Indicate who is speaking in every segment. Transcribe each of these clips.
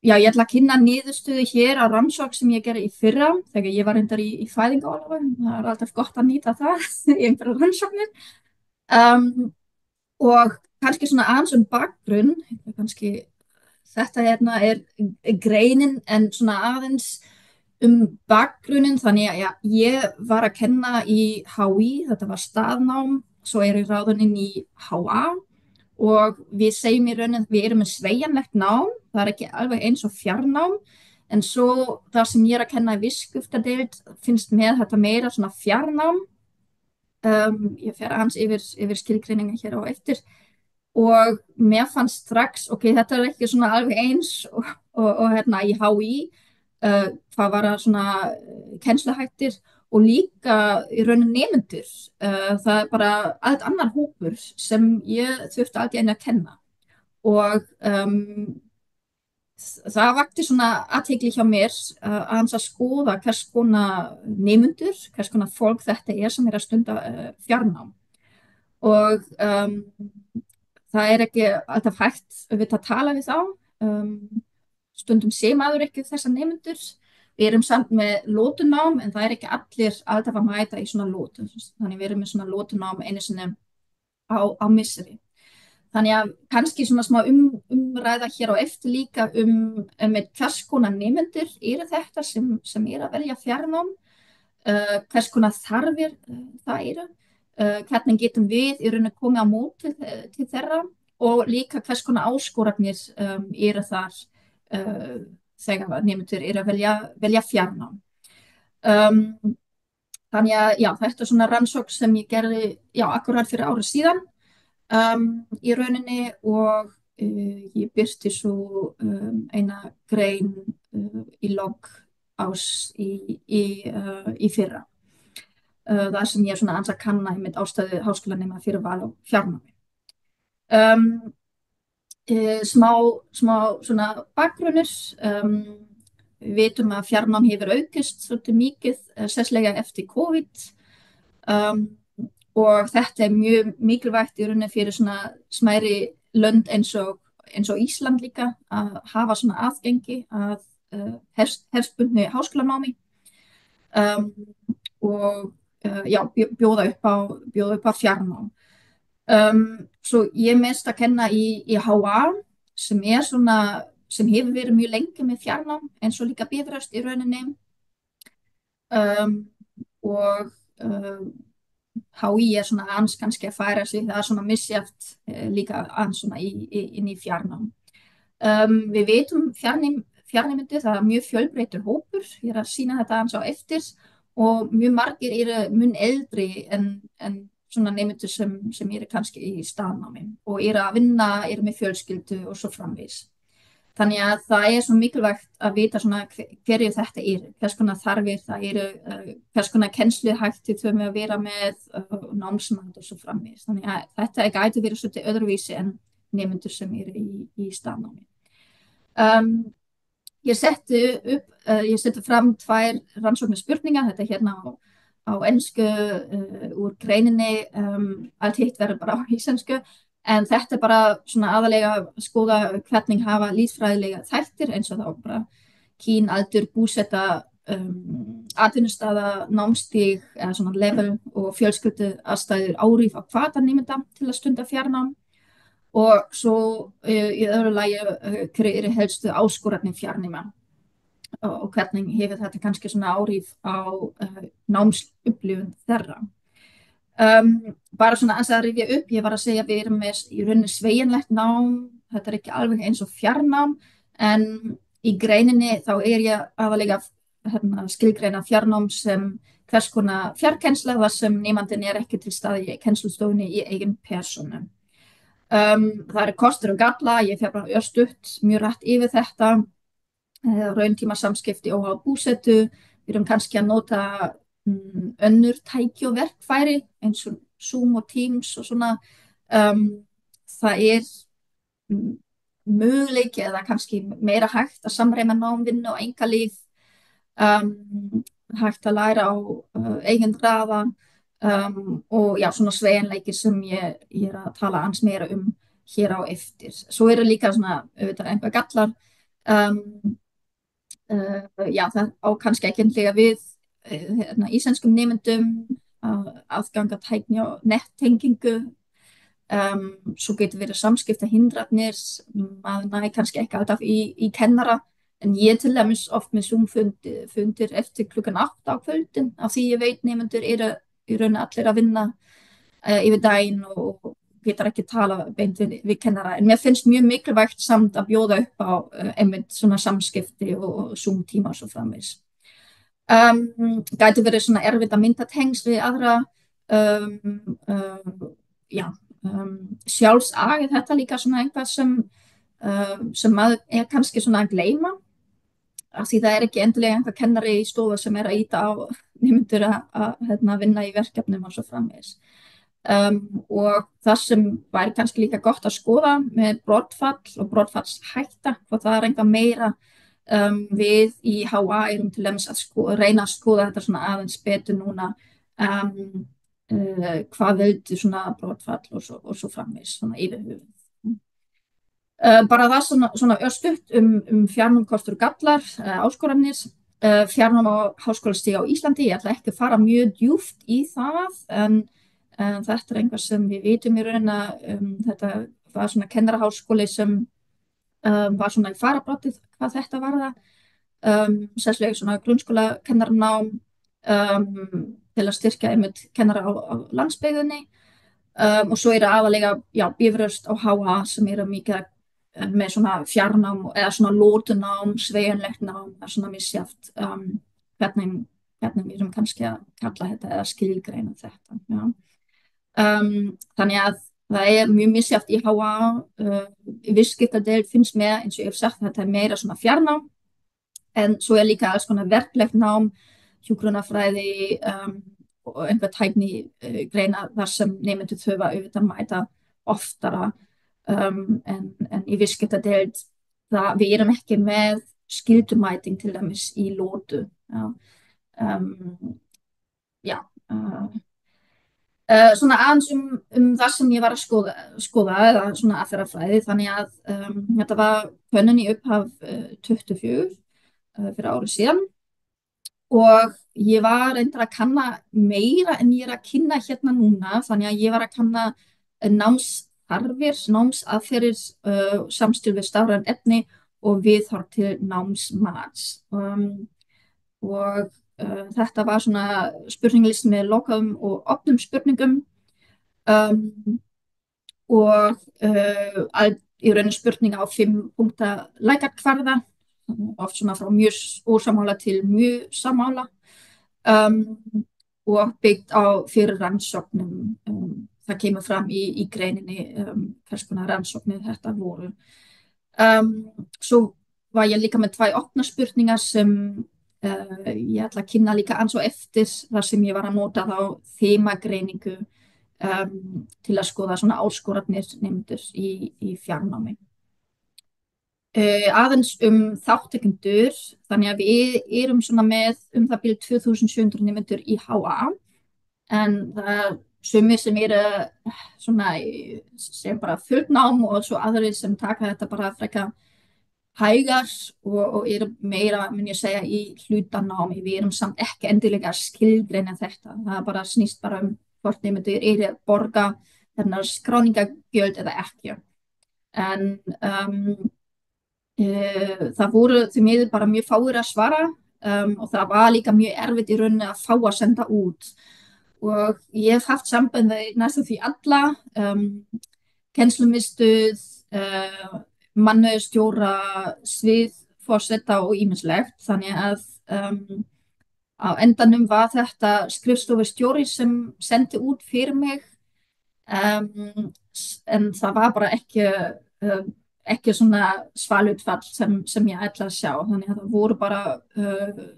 Speaker 1: Já, ég ætla að kynna niðurstöðu hér á rannsókn sem ég gerði í fyrra þegar ég var reyndar í fæðingarorlofi. Það er alltaf gott að nýta það í einhverja rannsóknir. Um, og kannski svona aðeins bakgrunn, kannski þetta hérna er greinin en svona aðeins bakgrunnin. Þannig að ja, ég var að kenna í HÍ, þetta var staðnám, svo er ég ráðin inn í HA og við segjum í raunin að við erum með sveigjanlegt nám, það er ekki alveg eins og fjarnám, en svo það sem ég er að kenna í viðskiptadeild finnst með þetta meira svona fjarnám. Ég fer aðeins yfir skilgreininga hér á eftir og mér fannst strax, ok, þetta er ekki svona alveg eins og hérna í HÍ, hvað var það svona kennsluhættir og líka í raunin nemendur. Það er bara allt annar hópur sem ég þurfti alltaf einu að kenna og það vakti svona athygli hjá mér aðeins að skoða hvers konar nemendur, hvers konar fólk þetta er sem er að stunda fjarnám og það er ekki alltaf hægt við að tala við þá. Stundum sé maður ekki þessa nemendur. Við erum samt með lótunám en það er ekki allir alltaf að mæta í svona lótu. Þannig við erum með svona lótunám einu sinni á misseri. Þannig að kannski svona smá umræða hér á eftir líka með hvers konar nemendur eru þetta sem eru að velja fjarnám, hvers konar þarfir það eru, hvernig getum við í rauninni komið á mót til þeirra og líka hvers konar áskoranir eru þar þegar nemendur eru að velja fjarnám. Þannig að já, þetta er svona rannsókn sem ég gerði akkurat fyrir árið síðan í rauninni og ég birti svo eina grein í lok ás í fyrra. Það sem ég er svona aðeins að kanna í mitt ástæðu háskólanema fyrir val og fjarnámi. Smá svona bakgrunnir. Við vitum að fjarnám hefur aukist svolítið mikið, sérstaklega eftir COVID. Og þetta er mjög mikilvægt í rauninni fyrir svona smæri lönd eins og Ísland líka að hafa svona aðgengi að hefðbundnu háskólanámi og bjóða upp á fjarnám. Svo ég mest að kenna í HA sem er svona sem hefur verið mjög lengi með fjarnám eins og líka Bifröst í rauninni og HÍ er svona aðeins kannski að færa sig, það er svona misjafnt líka aðeins svona inn í fjarnám. Við vitum fjarnemendur, það er mjög fjölbreyttur hópur, ég er að sýna þetta aðeins á eftir og mjög margir eru mun eldri en svona nemendur sem eru kannski í staðnámi og eru að vinna, eru með fjölskyldu og svo framvegis. Þannig að það er svo mikilvægt að vita svona hverju þetta eru, hvers konar þarfir það eru, hvers konar kennsluhætti þau með að vera með námsmat og svo framvegis. Þannig að þetta gæti verið svolítið öðruvísi en nemendur sem eru í staðnámi. Ég setti fram 2 rannsóknarspurningar, þetta er hérna á ensku úr greininni, allt hitt verður bara á íslensku. En þetta er bara svona aðalega að skoða hvernig hafa líffræðilega þættir eins og þá bara kyn, aldur, búseta, atvinnustaða, námstig, eða svona level og fjölskyldu aðstæður áhrif á hvata nemenda til að stunda fjarnám og svo í öðru lagi hverju eru helstu áskoranir fjarnema og hvernig hefur þetta kannski svona áhrif á námsupplifun þeirra. Bara svona aðeins að rifja upp, ég var að segja að við erum með í rauninni sveigjanlegt nám, þetta er ekki alveg eins og fjarnám en í greininni þá er ég aðalega skilgreina fjarnám sem hvers konar fjarkennsla þar sem nemandinn er ekki til staði í kennslustofunni í eigin persónu. Það eru kostur og galla, ég fer bara örstutt mjög rætt yfir þetta, rauntíma samskipti óháð búsetu, við erum kannski að nota önnur tæki og verkfæri eins og Zoom og Teams og svona það er möguleiki eða kannski meira hægt að samræma námvinnu og einkalíf, hægt að læra á eigin hraða og já, svona sveigjanleiki sem ég er að tala aðeins meira hér á eftir. Svo eru líka svona auðvitað einhver gallar, Um, já, það á kannski ekki endilega við hérna, íslenskum nemyndum aðgang að tækni og nettengingu. Svo getur verið samskipta hindranir, maður næ kannski ekki alltaf í kennara, en ég til dæmis oft með Zoom-fundir eftir klukkan 8 á kvöldin, af því ég veit nemyndur eru í rauninni allir að vinna yfir daginn og getur ekki tala beint við kennara. En mér finnst mjög mikilvægt samt að bjóða upp á einmitt svona samskipti og Zoom-tíma og svo framvegis. Gæti verið svona erfitt að mynda tengsl við aðra. Já, sjálfsag er þetta líka svona eitthvað sem maður er kannski svona að gleyma, af því það er ekki endilega einhver kennari í stofu sem er að íta á nemyndur að hérna, vinna í verkefnum og svo framvegis. Og það sem væri kannski líka gott að skoða með brottfall og brottfallshætta, og það er einhver meira. Við í HA erum til dæmis að reyna að skoða þetta svona aðeins betur núna, hvað veldur svona brottfall og svo framvegis svona yfir höfuð. Bara það svona örstutt fjarnám, kostur og gallar, áskoranir. Fjarnám á háskólastigi á Íslandi, ég ætla ekki að fara mjög djúpt í það, en þetta er einhvað sem við vitum í rauninni að þetta var svona kennaraháskóli sem var svona í fararbrottið hvað þetta var það. Sérslega svona grunnskóla kennarnám til að styrkja einmitt kennara á landsbyggðinni. Og svo eru aðalega Bifröst á HA sem eru mikið með svona fjarnám eða svona lótunám, sveigjanlegt nám, það er svona misjafnt hvernig við erum kannski að kalla þetta eða skilgreina þetta. Þannig að það er mjög misjafnt í HA. Viðskiptadeild finnst mér, eins og ég hef sagt, þetta er meira svona fjarnám, en svo er líka alls konar verklegt nám, hjúkrunarfræði og einhver tækni greina þar sem nemendur þurfa auðvitað mæta oftara, en í viðskiptadeild við erum ekki með skyldumæting til dæmis í lótu. Svona aðeins það sem ég var að skoða eða svona aðferðafræði, þannig að þetta var könnun í upphaf 24 fyrir árið síðan, og ég var reyndar að kanna meira en ég er að kynna hérna núna, þannig að ég var að kanna námsþarfir, námsaðferðir, samspil við stafræn efni og viðhorf til námsmats. Og þetta var svona spurningalist með lokaðum og opnum spurningum, og í rauninu spurninga á 5 punkta lækjarkvarða, oft svona frá mjög ósammála til mjög sammála, og byggt á fyrir rannsóknum. Það kemur fram í greininni hvers konar rannsóknir þetta voru. Svo var ég líka með 2 opna spurningar sem ég ætla að kynna líka ans og eftir, þar sem ég var að nota þá þemagreiningu til að skoða svona áskoranir nemendur í fjarnámi. Aðeins þáttekendur, þannig að við erum svona með það bíl 2700 nemendur í HA, en það er sumir sem eru svona sem bara fullt nám og svo aðrir sem taka þetta bara frekar hægar og eru meira, mun ég segja, í hlutanámi. Við erum samt ekki endilega að skilgreina þetta. Það bara snýst bara hvort nemendur eru að borga þennar skráningagjöld eða ekki. En það voru því miður bara mjög fáir að svara, og það var líka mjög erfitt í rauninni að fá að senda út. Og ég hef haft samband við næstum því alla, kennslumiðstöð, mannauðsstjóra, sviðforseta og ýmislegt, þannig að á endanum var þetta skrifstofustjóri sem sendi út fyrir mig, en það var bara ekki svona svalutfall sem ég ætla að sjá, þannig að það voru bara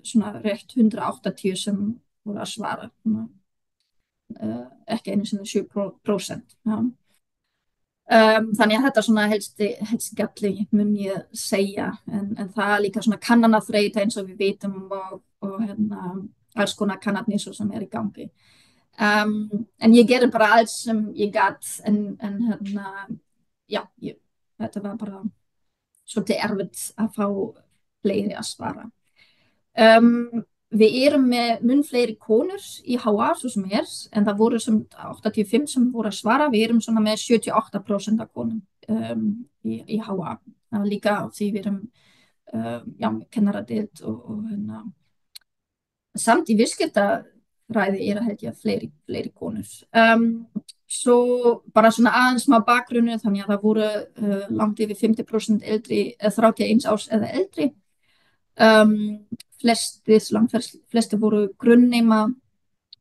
Speaker 1: svona rétt 180 sem voru að svara, ekki einu sinni 7%. Þannig að þetta svona helst galli mun ég segja, en það er líka svona kannanaþreyta eins og við vitum og alls konar kannanir sem er í gangi. En ég gerði bara allt sem ég gat, en já, þetta var bara svolítið erfitt að fá fleiri að svara. Við erum með mun fleiri konur í HA svo sem en það voru sem 85 sem voru að svara. Við erum svona með 78% af konum í HA. Það er líka á því við erum já, kennaradeild og hérna. Samt í viðskiptaræði er að held ég fleiri konur. Svo bara svona aðeins smá bakgrunnu þannig að það voru langt yfir 50% eldri, 31 árs eða eldri. Flestir voru grunnnema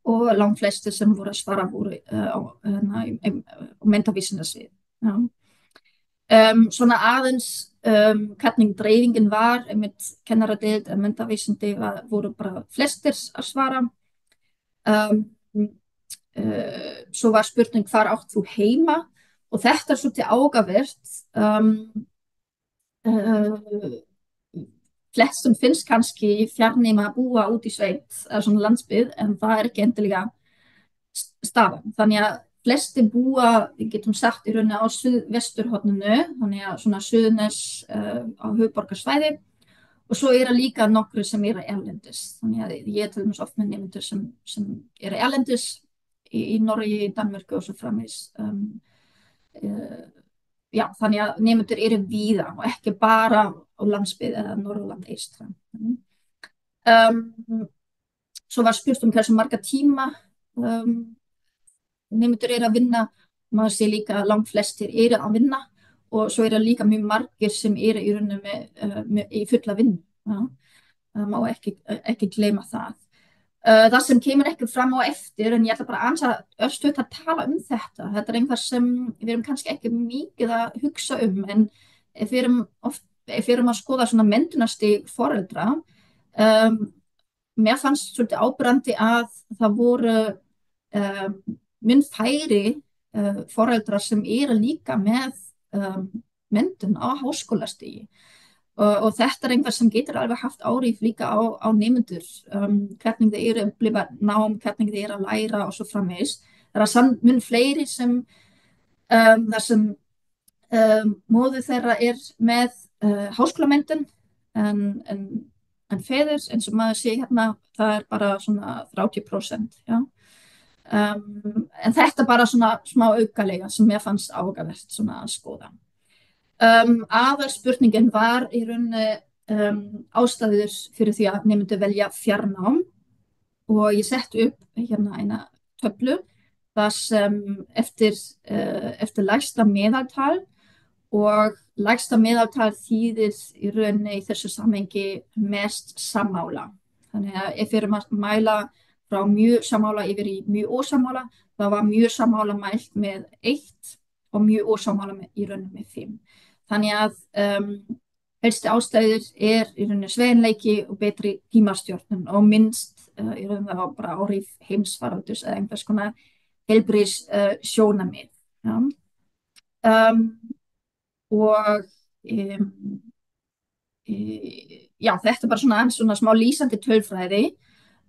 Speaker 1: og langt flestir sem voru að svara voru á menntavísindasvið. Svona aðeins hvernig dreifingin var með kennaradeild en menntavísindi voru bara flestir að svara. Svo var spurning hvar átt þú heima og þetta er svolítið áhugavert. Flestum finnst kannski fjarnema að búa út í sveit eða svona landsbyggð en það er ekki endilega staðan. Þannig að flestir búa, við getum sagt í rauninni á suðvesturhorninu, þannig að svona Suðurnes á höfuðborgarsvæði og svo eru líka nokkru sem eru erlendis. Þannig að ég til dæmis oft með nemendur sem eru erlendis í Noregi, Danmörku og svo framvegis. Já, þannig að nemendur eru víða og ekki bara á landsbyggð eða Norðurland eystra. Svo var spurt hversu marga tíma nemendur eru að vinna. Maður sé líka að langt flestir eru að vinna og svo eru líka mjög margir sem eru í rauninni í fulla vinnu. Það má ekki gleyma það. Það sem kemur ekki fram á eftir en ég ætla bara aðeins að örstutt að tala þetta. Þetta er einhver sem við erum kannski ekki mikið að hugsa en ef við erum að skoða svona menntunarstig foreldra mér fannst svolítið áberandi að það voru mun færri foreldrar sem eru líka með menntun á háskólastigi. Og þetta er einhver sem getur alveg haft áhrif líka á nemendur, hvernig þeir eru að upplifa nám, hvernig þeir eru að læra og svo framvegis. Það er mun fleiri sem þar sem móðir þeirra er með háskólamenntun en feður, eins og maður sé hérna, það er bara svona 30%. Já. En þetta er bara svona smá aukalega sem mér fannst áhugavert svona að skoða. Aðalspurningin var í rauninni ástæður fyrir því að nemendur velja fjarnám og ég setti upp hérna eina töflu þar sem eftir lægsta meðaltal og lægsta meðaltal þýðir í rauninni í þessu samhengi mest sammála. Þannig að ef við erum að mæla frá mjög sammála yfir í mjög ósammála, þá var mjög sammála mælt með 1 og mjög ósammála í rauninni með 5. Þannig að helsti ástæður í rauninni sveigjanleiki og betri tímastjórnun og minnst í rauninni þá bara áhrif heimsfaraldurs eða einhvers konar heilbrigðissjónarmið. Og já, þetta er bara svona smá lýsandi tölfræði.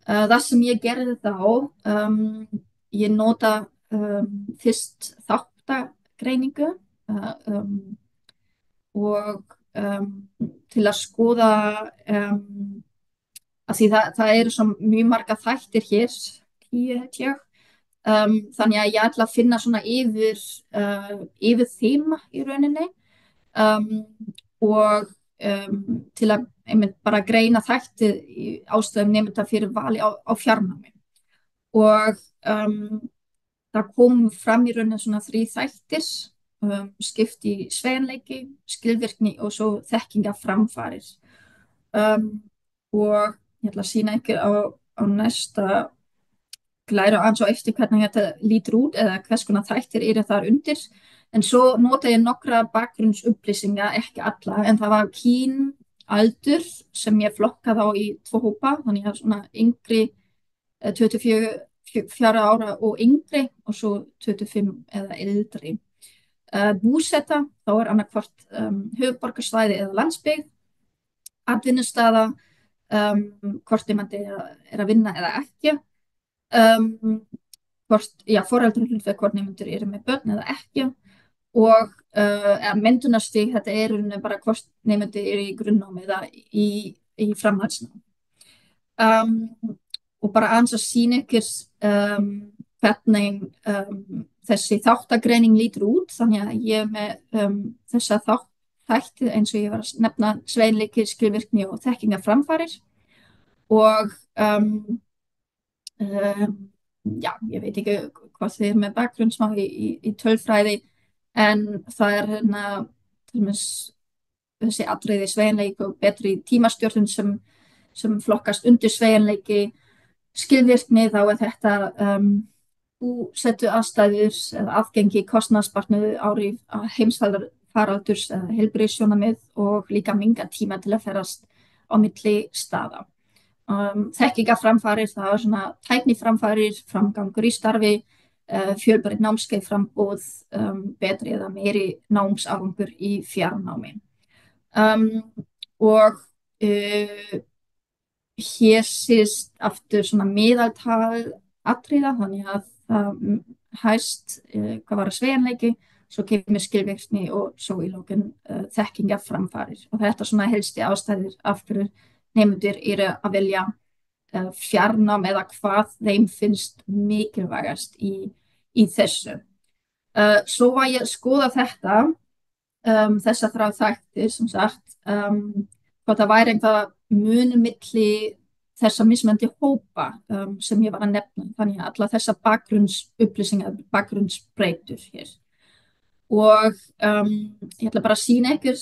Speaker 1: Það sem ég gerði þá, ég nota fyrst þáttagreiningu og til að skoða að því það eru svo mjög marga þættir hér, 10 þannig að ég ætla að finna svona yfir þema í rauninni og til að bara greina þætti ástæðum nemenda fyrir vali á fjarnámi og það kom fram í rauninni svona 3 þættir skipt í sveigjanleiki, skilvirkni og svo þekkingaframfarir og ég ætla að sýna ykkur á næsta glæra aðeins á eftir hvernig þetta lítur út eða hvers konar þættir eru þar undir en svo nota ég nokkra bakgrunnsupplýsingar, ekki alla en það var kyn, aldur sem ég flokkaði á í 2 hópa þannig að svona yngri 24 ára og yngri og svo 25 eða eldri. Búseta, þá er annarkvort höfuðborgarsvæði eða landsbyggð, atvinnustaða, hvort nemandi er að vinna eða ekki, foreldrar hlutverk hvort nemendur eru með börn eða ekki og eða mentunarstig, þetta er í rauninni bara hvort nefndi er í grunnnámi eða í framhaldsnámi. Um, og bara aðeins að sína ykkur hvernig þessi þáttagreining lítur út. Þannig að ég er með þessa þætti eins og ég var að nefna sveinleiki, skilvirkni og þekkingarframfarir og já, ég veit ekki hvað þið er með bakgrunnsmá í tölfræði en það er hérna til dæmis þessi atriði sveigjanleik og betri tímastjórnun sem flokkast undir sveigjanleiki, skilvirkni þá er þetta búsetu aðstæður eða afgengi kostnaðarspartnuðu áhrif heimsfaraldurs eða heilbrigðissjónarmið og líka minga tíma til að ferast á milli staða. Þekkingarframfarir, það er svona tækniframfarir, framgangur í starfi, fjölbreytt námskeið framboð, betri eða meiri námsárangur í fjarnámi. Og hér sést aftur svona meðaltal atriða, þannig að það hæst hvað var að sveigjanleiki, svo kemur skilvirkni og svo í lókin þekkingarframfarir. Og þetta er svona helsti ástæður af hverju nemendur eru að velja fjarnám eða hvað þeim finnst mikilvægast í þessu. Svo var ég að skoða þessa þrjá þætti, sem sagt, hvað það væri einhvað munur milli þessa mismunandi hópa sem ég var að nefna. Þannig að alla þessa bakgrunnsupplýsingar, bakgrunnsbreytur hér. Og ég ætla bara að sýna ykkur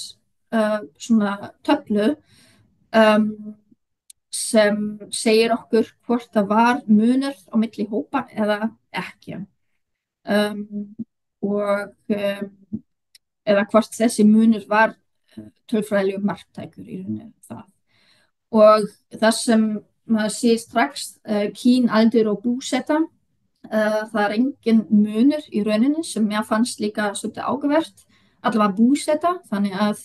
Speaker 1: svona töflu sem segir okkur hvort það var munur á milli hópa eða ekki. Og eða hvort þessi munur var tölfræðilegur marktækur í rauninni það. Og það sem maður sé strax, kyn, aldur og búseta, það er engin munur í rauninni sem mér fannst líka svolítið áhugavert, allavega búseta, þannig að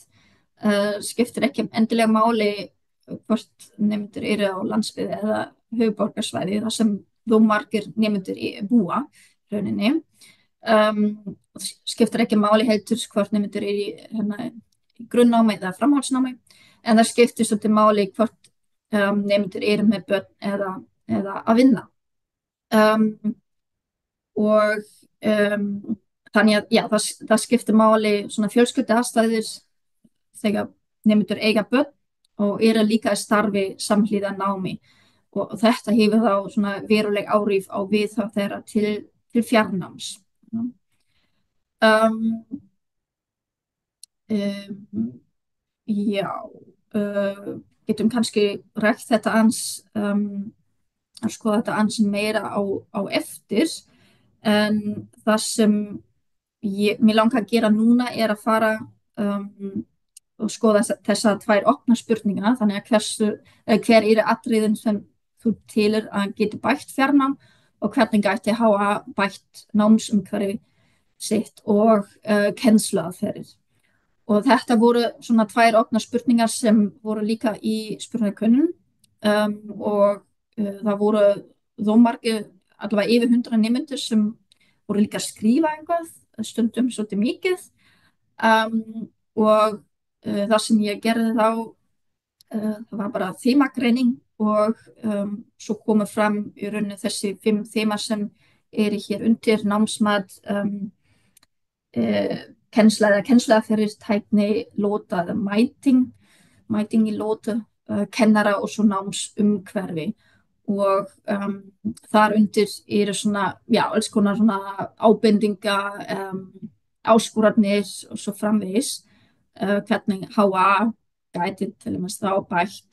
Speaker 1: skiptir ekki endilega máli hvort nemendur eru á landsbyggð eða höfuðborgarsvæði, þar sem þó margir nemendur búa í rauninni. Skiptir ekki máli heldur hvort nemendur eru í grunnnámi eða framhaldsnámi, en það skiptir svolítið máli hvort nemendur eru með börn eða að vinna. Og þannig að já, það skiptir máli svona fjölskylduaðstæður þegar nemendur eiga börn og eru líka í starfi samhliða námi. Og þetta hefur þá svona veruleg áhrif á viðhorf þeirra til fjarnáms. Já, getum kannski rætt þetta aðeins, að skoða þetta aðeins meira á eftir, en það sem mér langar að gera núna er að fara og skoða þessar tvær opna spurningar, þannig að hver eru atriðin sem þú telur að geti bætt fjarnám og hvernig gæti hafa bætt námsumhverfi sitt og kennsluaðferðir. Og þetta voru svona tvær opna spurningar sem voru líka í spurningakönnun og það voru þó margir, allavega yfir 100 nemendur sem voru líka að skrifa einhvað, stundum svolítið mikið og það sem ég gerði þá, það var bara þemagreining og svo komu fram í rauninni þessi 5 þema sem eru hér undir: námsmat, kennsla eða kennsluaðferðir, tækni, lota eða mæting í lotu, kennara og svo námsumhverfi. Og þar undir eru svona, já, alls konar svona ábendinga, áskoranir og svo framvegis, hvernig HA gæti til dæmis þá bætt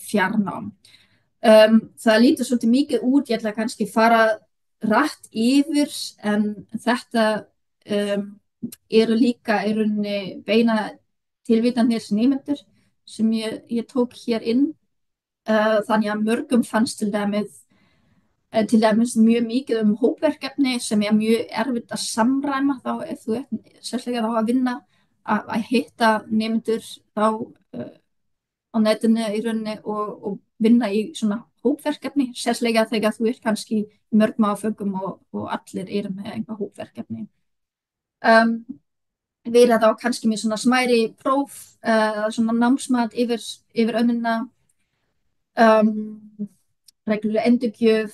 Speaker 1: fjarnám. Það lítur svolítið mikið út, ég ætla kannski fara rætt yfir, en þetta eru líka í rauninni beina tilvítanir nemendur sem ég tók hér inn. Þannig að mörgum fannst til dæmis mjög mikið hópverkefni sem er mjög erfitt að samræma þá ef þú ert sérstaklega þá að vinna að hitta nemendur þá á netinu í rauninni og vinna í svona hópverkefni, sérstaklega þegar þú ert kannski í mörgum áföngum og allir eru með einhver hópverkefni. vera þá kannski með svona smæri próf, svona námsmat yfir önnina, um, regluleg endurgjöf,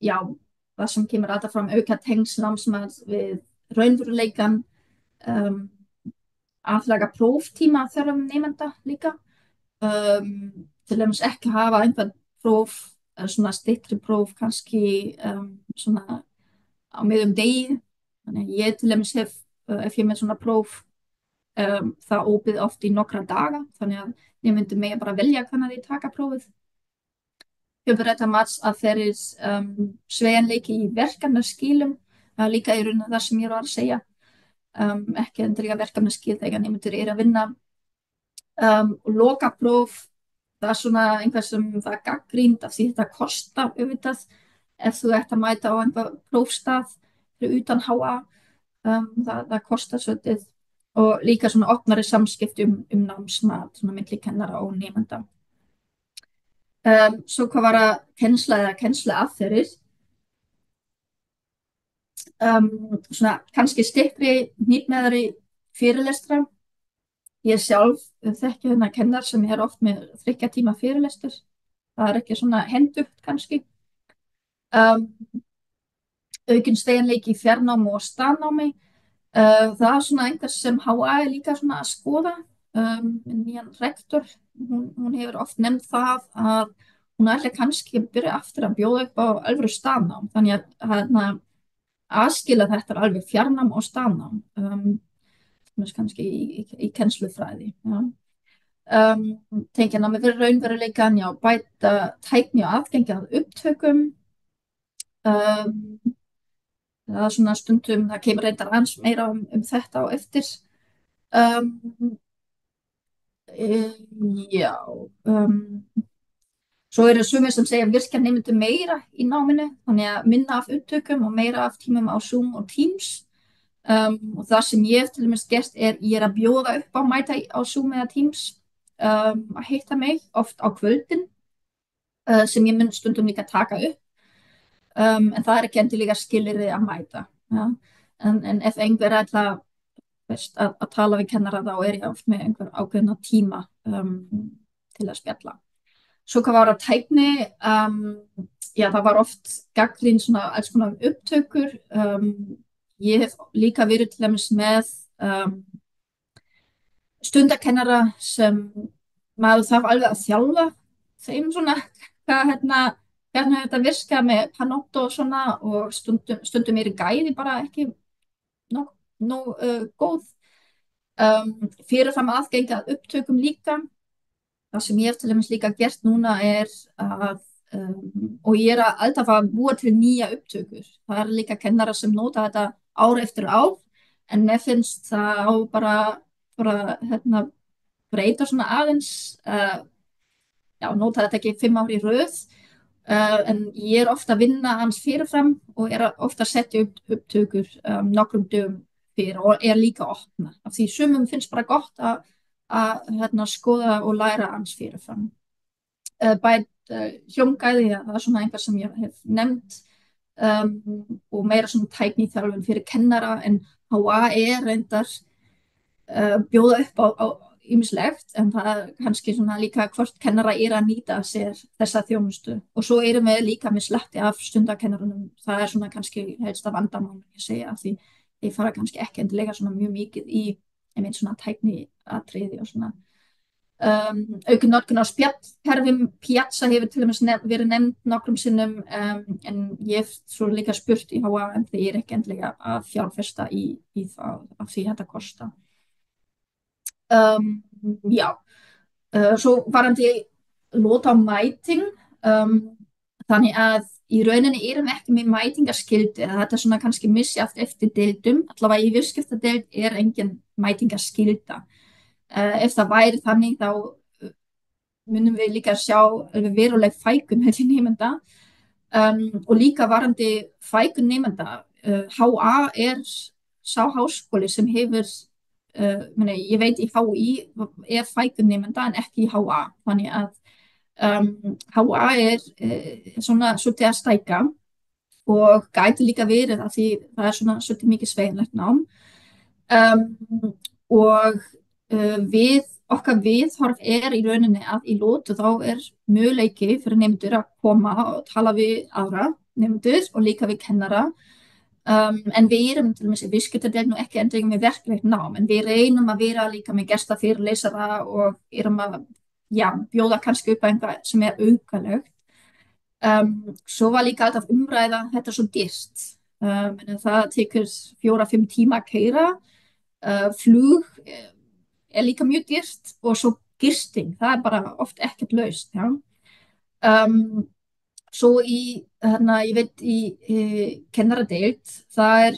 Speaker 1: já, það sem kemur alltaf fram auka tengsl námsmat við raunveruleikan, um, aðlaga próftíma þörfum nemenda líka, til dæmis ekki hafa einhvern próf, svona styttri próf kannski svona á miðjum degi. Þannig að ég til dæmis ef ég er með svona próf, það opið oft í nokkra daga, þannig að nemendur mega bara velja hvernig þeir taka prófið. Fjölbreytta mats að þeir sveigjanleiki í verkefnaskilum, líka í raun það sem ég var að segja, ekki endilega verkefnaskil þegar nemendur eru að vinna, og lokapróf, það er svona einhver sem það er gagnrýnt af því þetta kostar auðvitað ef þú ert að mæta á einhver prófstað fyrir utan HA, það kostar svolítið, og líka svona opnari samskipti námsmat, svona milli kennara og nemenda. Svo hvað var að kennsluaðferðir, svona kannski styttri, hnitmiðaðri fyrirlestra. Ég sjálf þekki þennan kennar sem er oft með 3 tíma fyrirlestur. Það er ekki svona hendugt kannski. Aukinn sveigjanleiki í fjarnámi og staðnámi. Það er svona einhvers sem HA er líka svona að skoða. Nýjan rektor, hún hefur oft nefnt það að hún ætla kannski að byrja aftur að bjóða upp á alvöru staðnám. Þannig að aðskila þetta alveg fjarnám og staðnám. Kannski í kennslufræði. Tengja námi við raunveruleikann, já, bæta tækni og aðgengi að upptökum. Það er svona stundum, það kemur reyndar aðeins meira þetta á eftir. Já, svo eru sumir sem segja virkja nemendur meira í náminu, þannig að minna af upptökum og meira af tímum á Zoom og Teams. Og það sem ég hef til dæmis gert ég er að bjóða upp á mæta á Zoom eða Teams, að hitta mig oft á kvöldin, sem ég mun stundum líka taka upp, en það er ekki endilega skilyrði að mæta, ja. En ef einhver ætla að tala við kennara þá er ég oft með einhver ákveðna tíma til að spjalla. Svo hvað var að tækni, já, það var oft gagnrýnt svona alls konar upptökur. Ég hef líka verið til dæmis með stundakennara sem maður þarf alveg að þjálfa þeim svona hvernig þetta virka með Panotto og svona, og stundum er gæði bara ekki nóg góð. Fyrirfram aðgengi að upptökum líka. Það sem ég hef til dæmis líka gert núna er að og ég er alltaf að búa til nýja upptökur. Það er líka kennara sem nota þetta ár eftir ár, en mér finnst það á bara breyta svona aðeins, já, nota þetta ekki 5 ár í röð, en ég er ofta að vinna hans fyrirfram og er ofta að setja upp upptökur nokkrum dögum fyrir og er líka að opna. Af því sumum finnst bara gott að skoða og læra hans fyrirfram. Hljómgæði, það er svona einhver sem ég hef nefnt, og meira svona tækni þjálfun fyrir kennara, en HA er reyndar bjóða upp á ýmislegt, en það er kannski svona líka hvort kennara er að nýta sér þessa þjónustu. Og svo erum við líka með sletti af stundakennarunum. Það er svona kannski helsta vandamál, ég segja, af því þeir fara kannski ekki endilega svona mjög mikið í svona tækni atriði og svona. Aukin notkun á spjallkerfum, Piazza hefur til dæmis verið nefnd nokkrum sinnum, en ég hef svo líka spurt í HA, en þeir er ekki endilega að fjárfesta í það af því þetta kostar. Já, svo varandi lota á mæting, þannig að í rauninni erum við ekki með mætingaskyldu, eða þetta er svona kannski misjafnt eftir deildum, allavega í viðskiptadeild er engin mætingaskylda. Ef það væri þannig þá munum við líka sjá veruleg fækkun hefði nemenda, og líka varandi fækkun nemenda. HA er sá háskóli sem hefur, ég veit í HÍ er fækkun nemenda en ekki í HA, þannig að HA er svona svolítið að stækka og gæti líka verið að því það er svona svolítið mikið sveigjanlegt nám. um, og okkar viðhorf er í rauninni að í lótu þá er möguleiki fyrir nefndur að koma og tala við aðra nefndur og líka við kennara. En við erum til dæmis í viðskiptadeild nú ekki endilega með verklegt nám, en við reynum að vera líka með gestafyrirlesara og erum að já, bjóða kannski upp að einhvað sem er aukalegt. Svo var líka alltaf umræða, þetta er svo dýrt. En það tekur 4-5 tíma að keyra. Flug er líka mjög dýrt og svo gisting, það er bara oft ekkert laust. Já. Svo ég veit í kennaradeild, það er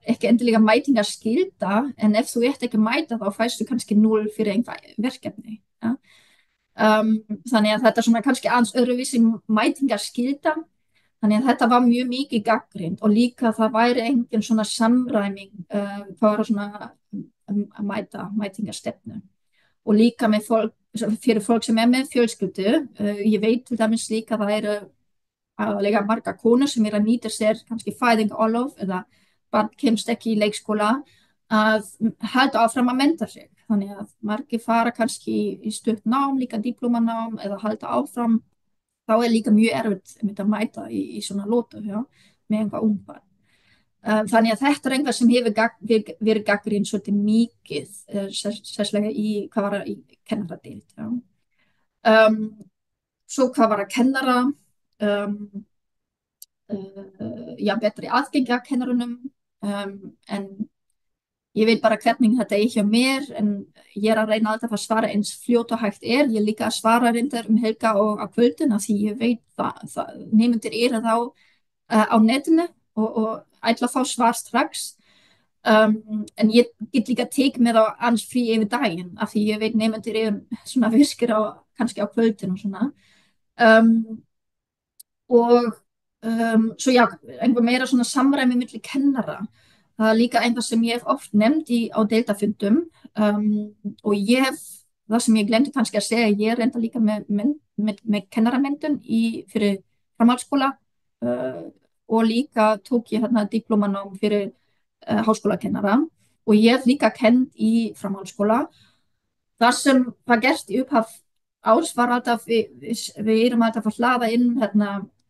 Speaker 1: ekki endilega mætingarskylda, en ef þú ert ekki að mæta þá fæstu kannski 0 fyrir einhver verkefni. Ja? Þannig að þetta er svona kannski aðeins öðruvísi mætingarskylda, þannig að þetta var mjög mikið gagnrýnt og líka það væri engin svona samræming hvað var svona að mæta mætingarstefnu. Og líka með fyrir fólk sem er með fjölskyldu, ég veit til dæmis líka að það eru aðalega marga konur sem eru að nýta sér kannski fæðingarorlof eða barn kemst ekki í leikskóla að halda áfram að mennta sig. Þannig að margir fara kannski í stutt nám, líka diplómanám eða halda áfram, þá er líka mjög erfitt að mæta í svona lótu, já, með einhver ungbarn. Þannig að þetta er einhvað sem hefur verið gagnrýnt svolítið mikið, sérstaklega hvað var í kennaradeild. Svo hvað var að kennara, betri aðgengi að kennarunum, en ég veit bara hvernig þetta er hjá mér, en ég er að reyna alltaf að svara eins fljótt og hægt er. Ég líka að svara reyndar helga og á kvöldin, því ég veit það nemendur eru þá á netinu og ætla að fá svar strax. En ég get líka tekið með á ans frí yfir daginn af því ég veit nemendur eru svona virkir kannski á kvöldin og svona. Svo já, einhver meira svona samræmi milli kennara. Það er líka einhvað sem ég hef oft nefnd á deildafundum og það sem ég glemdi kannski að segja, ég reynda líka með kennaramyndun fyrir framhaldsskóla og líka tók ég diplómanám fyrir háskólakennara og ég hef líka kennt í framhaldsskóla. Það sem var gert í upphaf árs var alltaf, við erum alltaf að hlaða inn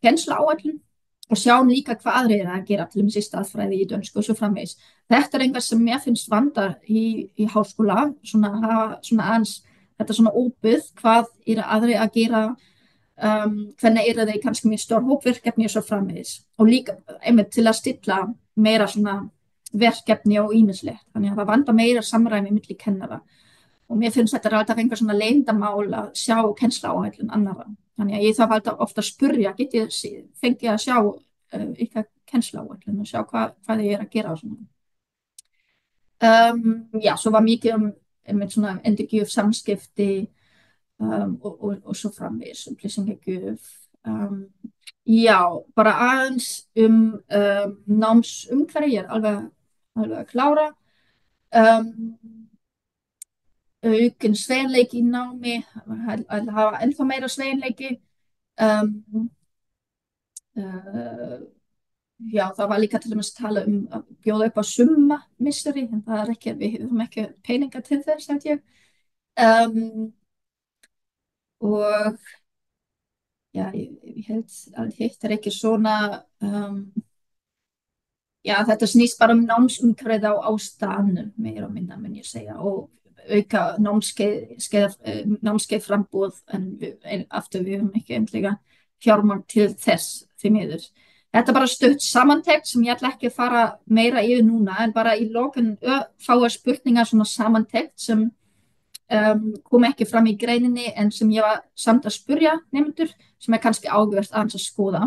Speaker 1: kennsluáætlun og sjáum líka hvað aðrir eru að gera, til dæmis í staðfræði, í dönsku og svo framvegis. Þetta er einhvað sem mér finnst vanda í háskóla, svona aðeins, þetta er svona óbyggð, hvað eru aðrir að gera, hvernig eru þeir kannski með stór hópverkefni og svo framvegis. Og líka einmitt til að stilla meira svona verkefni og ýmislegt. Þannig að það vandar meira samræmi milli kennara. Og mér finnst þetta alltaf einhver svona leyndamál að sjá kennsluáætlun annarra. Þannig að ég þarf alltaf ofta að spurja, get ég fengið að sjá ykkar kennsluáætlun og sjá hvað ég er að gera og svona. Já, svo var mikið með svona endurgjöf samskipti og svo framvegis, upplýsingagjöf. Já, bara aðeins námsumhverfi, ég er alveg að klára. Aukinn sveigjanleiki í námi, að hafa ennþá meira sveigjanleiki. Já, það var líka til dæmis að tala að bjóða upp á summamisseri, en það er ekki, við höfum ekki peninga til þess, held ég. Og já, ég held að hitt er ekki svona, já, þetta snýst bara námsumhverfið á staðnum, meira og minna, mun ég segja, og auka námskeið frambúð, en aftur við höfum ekki endlega fjármagn til þess því miður. Þetta er bara stutt samantekt sem ég ætla ekki að fara meira yfir núna, en bara í lokin fáa spurningar svona samantekt sem kom ekki fram í greininni en sem ég var samt að spurja nemendur sem er kannski áhugavert aðeins að skoða.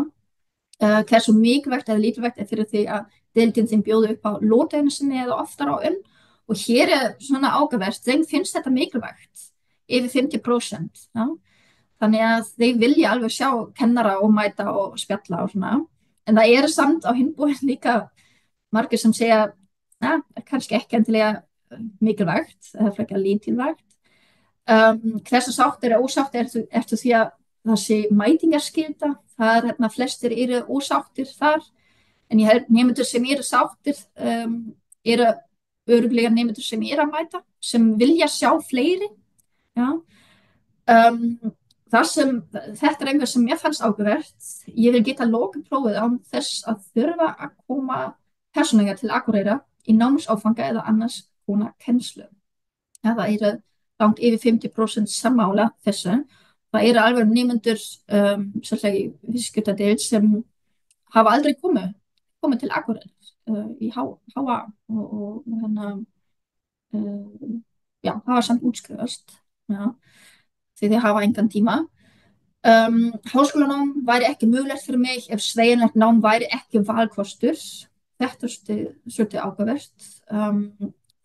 Speaker 1: Hversu mikilvægt eða lítilvægt er fyrir því að deildin þín bjóði upp á lótu einu sinni eða oftar á og hér er svona áhugavert, þeim finnst þetta mikilvægt yfir 50%. Já? Þannig að þeir vilja alveg sjá kennara og mæta og spjalla og svona. En það eru samt á hinbúin líka margir sem segja, kannski ekki endilega mikilvægt, eða frekar lítilvægt. Hversu sáttir eða ósáttir ertu því að það sé mætingarskylda, það er flestir eru ósáttir þar, en ég held nemendur sem eru sáttir eru öruglega nemendur sem er að mæta, sem vilja sjá fleiri. Já. Um, þetta er einhver sem ég fannst áhugavert. Ég vil geta lokið prófið án þess að þurfa að koma persónulega til Akureyra í námsáfanga eða annars konar kennslu. Ja, það eru langt yfir 50% sammála þessu. Það eru alveg nemendur sérlega í viðskiptadeild sem hafa aldrei komið til Akureyrar í HA og hérna, já, hafa samt útskrifast. Já, því þeir hafa engan tíma. Háskólanám væri ekki mögulegt fyrir mig ef sveigjanlegt nám væri ekki valkostur. Þetta er svolítið áhugavert.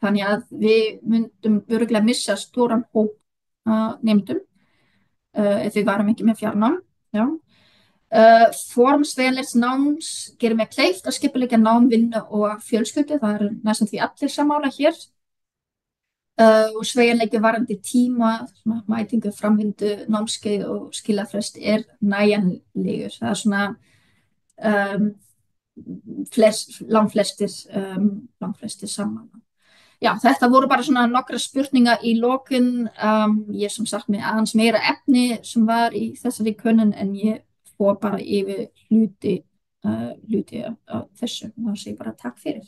Speaker 1: Þannig að við myndum örugglega missa stóran hóp nemendum ef við varum ekki með fjarnám. Já. Form sveigjanlegs náms gerir mér kleift að skipuleggja nám, vinnu og fjölskyldu. Það eru næstum því allir sammála hér. Og sveigjanleiki varðandi tíma, mætingu, framvindu, námskeið og skilafrest er nægjanlegur. Það er svona langflestir saman. Já, þetta voru bara svona nokkra spurningar í lokin. Ég sem sagt með aðeins meira efni sem var í þessari könnun en ég fór bara yfir hluti af þessu. Það sé bara takk fyrir.